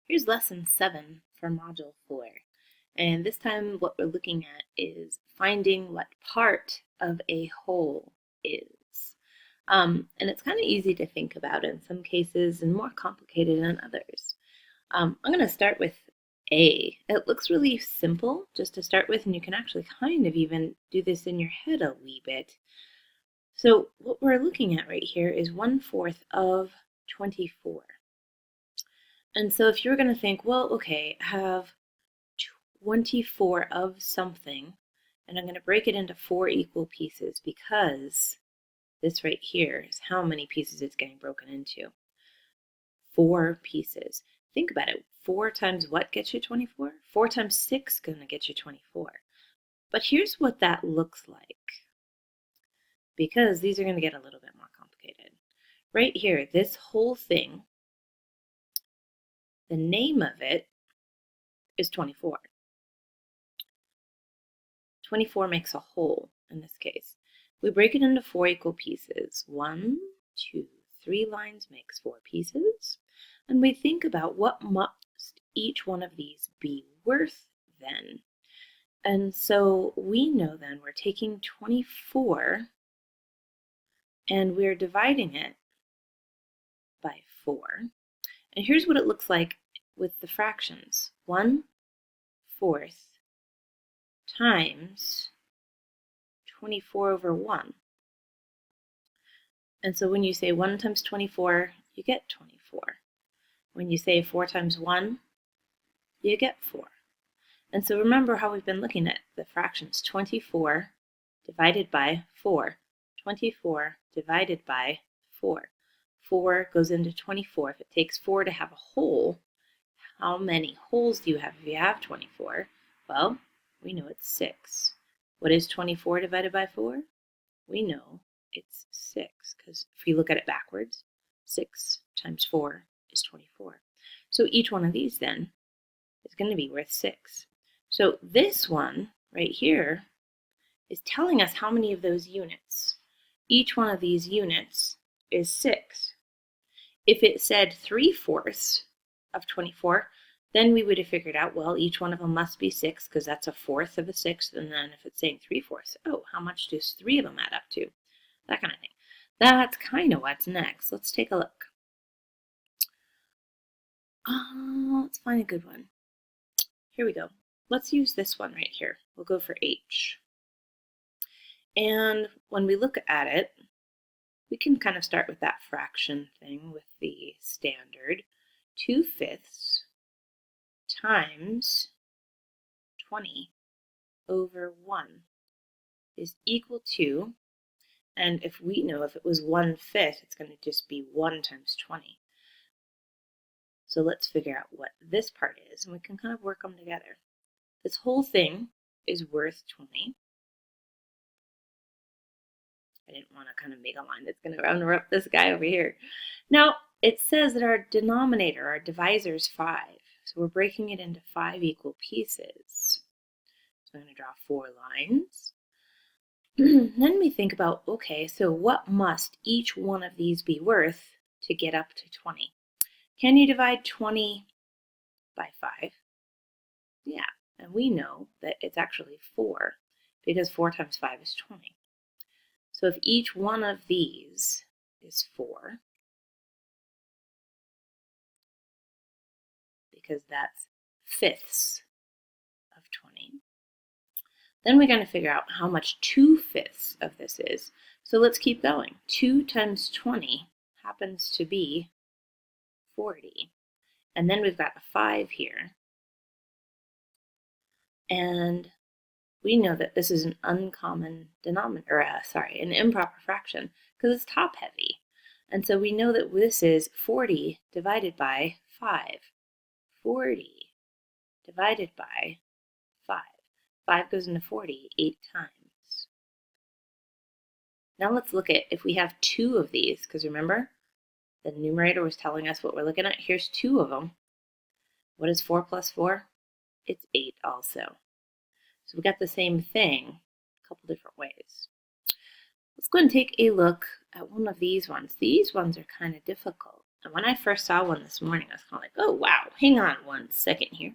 Here's lesson 7 for module 4. And this time what we're looking at is finding what part of a whole is. And it's kind of easy to think about in some cases and more complicated in others. I'm going to start with A. It looks really simple just to start with, and you can actually kind of even do this in your head a wee bit. So what we're looking at right here is 1/4 of 24. And so if you're going to think, well, okay, I have 24 of something, and I'm going to break it into 4 equal pieces because this right here is how many pieces it's getting broken into. 4 pieces. Think about it. 4 times what gets you 24? 4 times 6 is going to get you 24. But here's what that looks like, because these are going to get a little bit more complicated. Right here, this whole thing, the name of it is 24. 24 makes a whole in this case. We break it into 4 equal pieces. 1, 2, 3 lines makes 4 pieces. And we think about what must each one of these be worth then. And so we know then we're taking 24 and we're dividing it by 4. And here's what it looks like with the fractions. 1/4 times 24 over 1. And so when you say 1 times 24, you get 24. When you say 4 times 1, you get 4. And so remember how we've been looking at the fractions. 24 divided by 4. 24 divided by 4. 4 goes into 24. If it takes 4 to have a whole, how many wholes do you have if you have 24? Well, we know it's 6. What is 24 divided by 4? We know it's 6, because if you look at it backwards, 6 times 4 is 24. So each one of these then is going to be worth 6. So this one right here is telling us how many of those units. Each one of these units is 6. If it said 3/4 of 24, then we would have figured out, well, each one of them must be 6 because that's 1/4 of a 6th. And then if it's saying 3/4, oh, how much does 3 of them add up to? That kind of thing. That's kind of what's next. Let's take a look. Let's find a good one. Here we go. Let's use this one right here. We'll go for H. And when we look at it, we can kind of start with that fraction thing with the standard. 2/5 times 20 over 1 is equal to, and if we know if it was 1/5, it's going to just be 1 times 20. So let's figure out what this part is, and we can kind of work them together. This whole thing is worth 20. I didn't want to kind of make a line that's going to interrupt this guy over here. Now, it says that our denominator, our divisor, is 5. So we're breaking it into 5 equal pieces. So I'm going to draw 4 lines. Then we think about, okay, so what must each one of these be worth to get up to 20? Can you divide 20 by 5? Yeah, and we know that it's actually 4 because 4 times 5 is 20. So if each one of these is 4, because that's fifths of 20, then we're going to figure out how much 2/5 of this is. So let's keep going. 2 times 20 happens to be 40. And then we've got a 5 here. And we know that this is an uncommon denominator, an improper fraction, because it's top heavy. And so we know that this is 40 divided by 5. 40 divided by 5. 5 goes into 40 8 times. Now let's look at if we have 2 of these, because remember, the numerator was telling us what we're looking at. Here's 2 of them. What is 4 plus 4? It's 8 also. So we got the same thing a couple different ways. Let's go and take a look at one of these ones. These ones are kind of difficult. And when I first saw one this morning, I was kind of like, oh, wow, hang on one second here.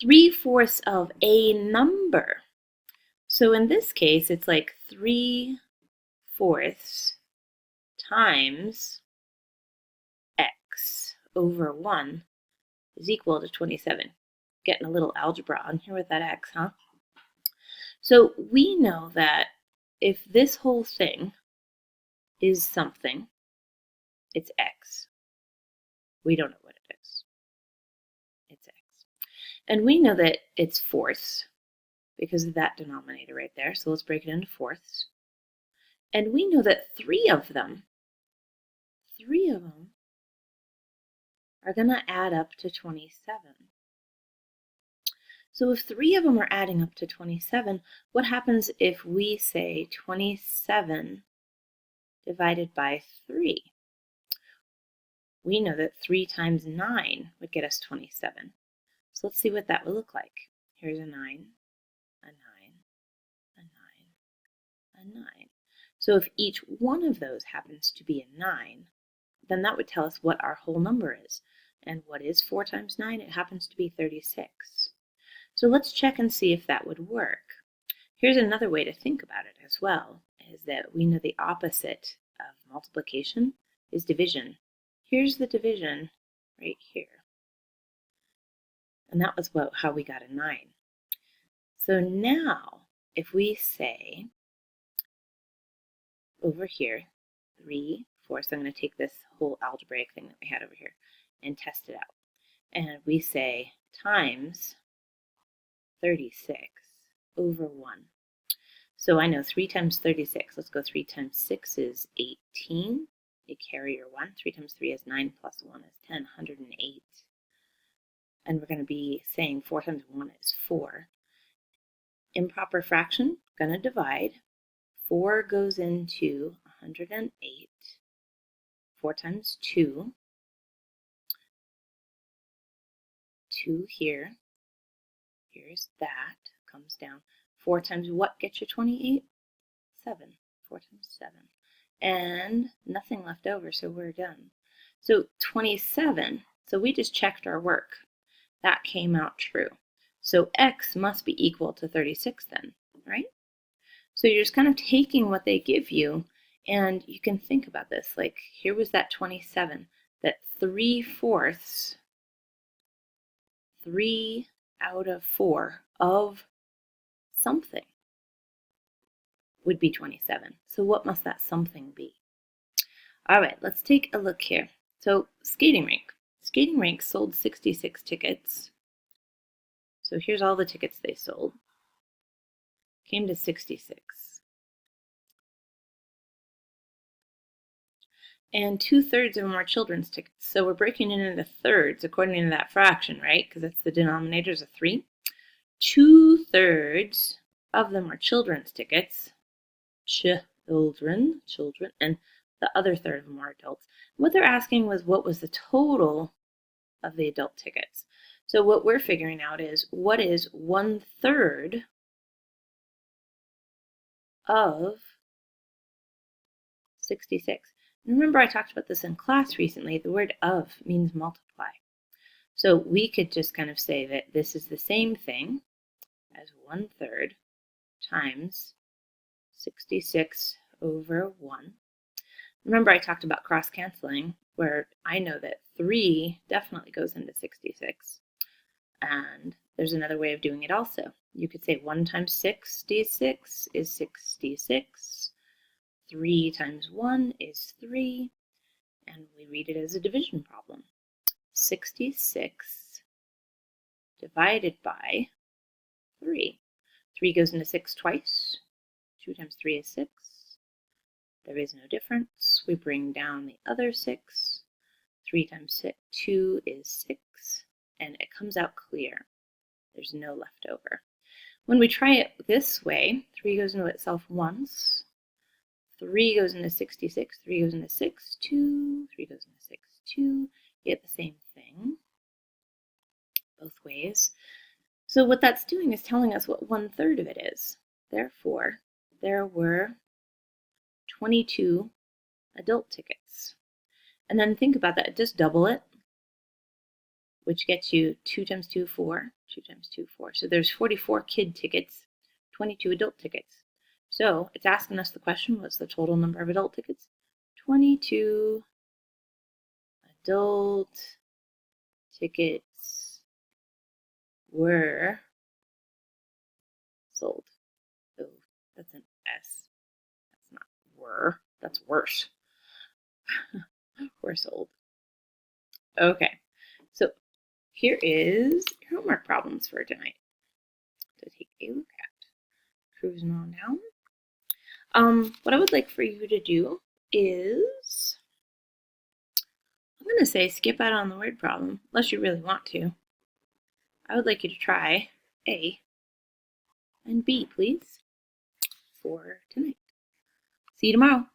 3/4 of a number. So in this case, it's like 3/4 times x over 1 is equal to 27. Getting a little algebra on here with that x, huh? So we know that if this whole thing is something, it's x. We don't know what it is. It's x. And we know that it's fourths because of that denominator right there. So let's break it into fourths. And we know that three of them are going to add up to 27. So if 3 of them are adding up to 27, what happens if we say 27 divided by 3? We know that 3 times 9 would get us 27. So let's see what that would look like. Here's a 9, a 9, a 9, a 9. So if each one of those happens to be a 9, then that would tell us what our whole number is. And what is 4 times 9? It happens to be 36. So let's check and see if that would work. Here's another way to think about it as well, is that we know the opposite of multiplication is division. Here's the division right here. And that was how we got a 9. So now, if we say over here, 3/4, so I'm going to take this whole algebraic thing that we had over here and test it out. And we say times 36 over 1. So I know 3 times 36. Let's go 3 times 6 is 18. You carry your 1. 3 times 3 is 9 plus 1 is 10, 108. And we're going to be saying 4 times 1 is 4. Improper fraction, going to divide. 4 goes into 108. 4 times 2. 2 here. Here's that. Comes down. 4 times what gets you 28? 7. 4 times 7. And nothing left over, so we're done. So 27. So we just checked our work. That came out true. So x must be equal to 36 then, right? So you're just kind of taking what they give you, and you can think about this. Like, here was that 27, that 3/4, 3 out of 4 of something would be 27. So what must that something be? All right, let's take a look here. So skating rink. Skating rink sold 66 tickets. So here's all the tickets they sold. Came to 66. And 2/3 of them are children's tickets. So we're breaking it into thirds according to that fraction, right? Because it's the denominators of 3. 2/3 of them are children's tickets. Children, and the other third of them are adults. What they're asking was what was the total of the adult tickets. So what we're figuring out is what is 1/3 of 66. And remember I talked about this in class recently. The word of means multiply. So we could just kind of say that this is the same thing as 1/3 times 66 over 1. Remember I talked about cross-canceling, where I know that 3 definitely goes into 66. And there's another way of doing it also. You could say 1 times 66 is 66. 3 times 1 is 3. And we read it as a division problem. 66 divided by 3. 3 goes into 6 twice. 2 times 3 is 6. There is no difference. We bring down the other 6. 3 times 2 is 6. And it comes out clear. There's no left over. When we try it this way, 3 goes into itself once. 3 goes into 66. 3 goes into 6, 2. 3 goes into 6, 2. You get the same thing both ways. So what that's doing is telling us what 1/3 of it is. Therefore, there were 22 adult tickets. And then think about that. Just double it, which gets you 2 times 2, 4. 2 times 2, 4. So there's 44 kid tickets, 22 adult tickets. So it's asking us the question, what's the total number of adult tickets? 22 adult tickets were sold. Oh, that's an S. That's not were. That's worse. Were sold. Okay, so here is your homework problems for tonight to take a look at. Cruising on down. What I would like for you to do is, I'm going to say skip out on the word problem, unless you really want to. I would like you to try A and B, please, for tonight. See you tomorrow.